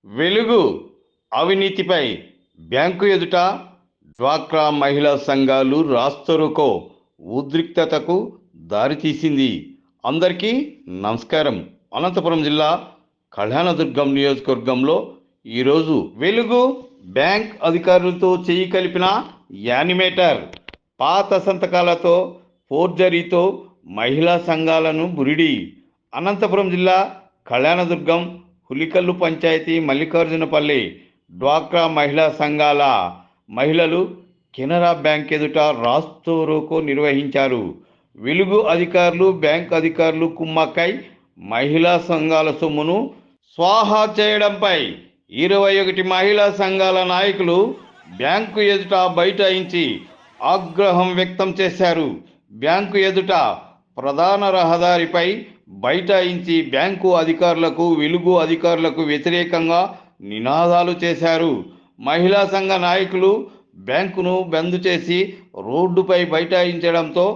వెలుగు అవినీతిపై బ్యాంకు ఎదుట డ్వాక్రా మహిళా సంఘాలు రాస్తారోకో ఉద్రిక్తతకు దారితీసింది. అందరికీ నమస్కారం. అనంతపురం జిల్లా కళ్యాణదుర్గం నియోజకవర్గంలో ఈరోజు వెలుగు బ్యాంక్ అధికారులతో చేయి కలిపిన యానిమేటర్, పాత సంతకాలతో ఫోర్జరీతో మహిళా సంఘాలను బురిడి. అనంతపురం జిల్లా కళ్యాణదుర్గం హులికల్లు పంచాయతీ మల్లికార్జునపల్లి డ్వాక్రా మహిళా సంఘాల మహిళలు కెనరా బ్యాంక్ ఎదుట రాస్తారోకో నిర్వహించారు. వెలుగు అధికారులు, బ్యాంక్ అధికారులు కుమ్మక్కై మహిళా సంఘాల సొమ్మును స్వాహా చేయడంపై 21 మహిళా సంఘాల నాయకులు బ్యాంకు ఎదుట బైఠాయించి ఆగ్రహం వ్యక్తం చేశారు. బ్యాంకు ఎదుట ప్రధాన రహదారిపై బైఠాయించి బ్యాంకు అధికారులకు, వెలుగు అధికారులకు వ్యతిరేకంగా నినాదాలు చేశారు. మహిళా సంఘ నాయకులు బ్యాంకును బంద్ చేసి రోడ్డుపై బైఠాయించడంతో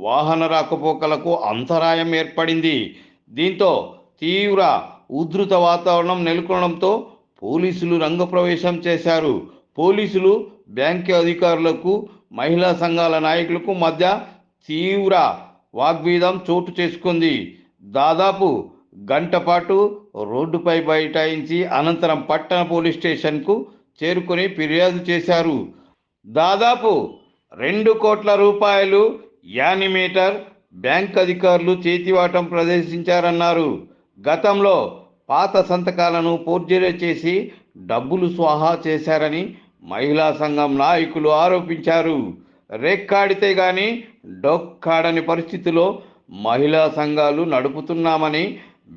వాహన రాకపోకలకు అంతరాయం ఏర్పడింది. దీంతో తీవ్ర ఉధృత వాతావరణం నెలకొనడంతో పోలీసులు రంగప్రవేశం చేశారు. పోలీసులు, బ్యాంకు అధికారులకు, మహిళా సంఘాల నాయకులకు మధ్య తీవ్ర వాగ్వాదం చోటు చేసుకుంది. దాదాపు గంట పాటు రోడ్డుపై బైఠాయించి అనంతరం పట్టణ పోలీస్ స్టేషన్కు చేరుకొని ఫిర్యాదు చేశారు. దాదాపు 2 కోట్ల రూపాయలు యానిమేటర్ బ్యాంక్ అధికారులు చేతివాటం ప్రదర్శించారన్నారు. గతంలో పాత సంతకాలను ఫోర్జరీ చేసి డబ్బులు స్వాహా చేశారని మహిళా సంఘం నాయకులు ఆరోపించారు. రెక్కాడితే గాని డొక్కాడని పరిస్థితిలో మహిళా సంఘాలు నడుపుతున్నామని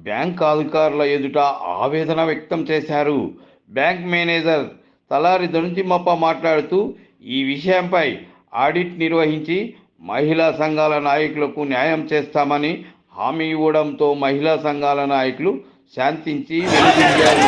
బ్యాంక్ అధికారుల ఎదుట ఆవేదన వ్యక్తం చేశారు. బ్యాంక్ మేనేజర్ తలారి దొంతిమప్ప మాట్లాడుతూ ఈ విషయంపై ఆడిట్ నిర్వహించి మహిళా సంఘాల నాయకులకు న్యాయం చేస్తామని హామీ ఇవ్వడంతో మహిళా సంఘాల నాయకులు శాంతించి వెలుగుంటారు.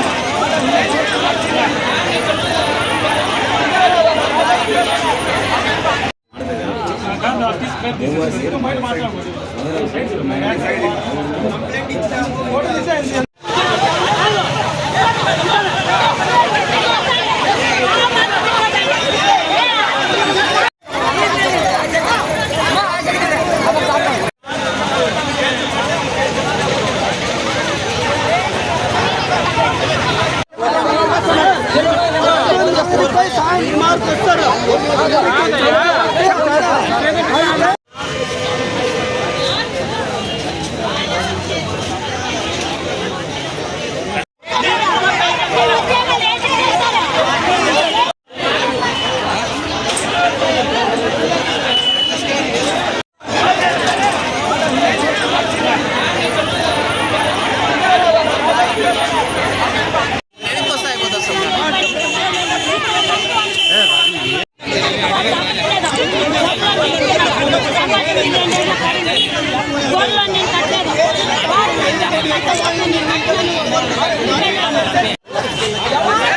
Go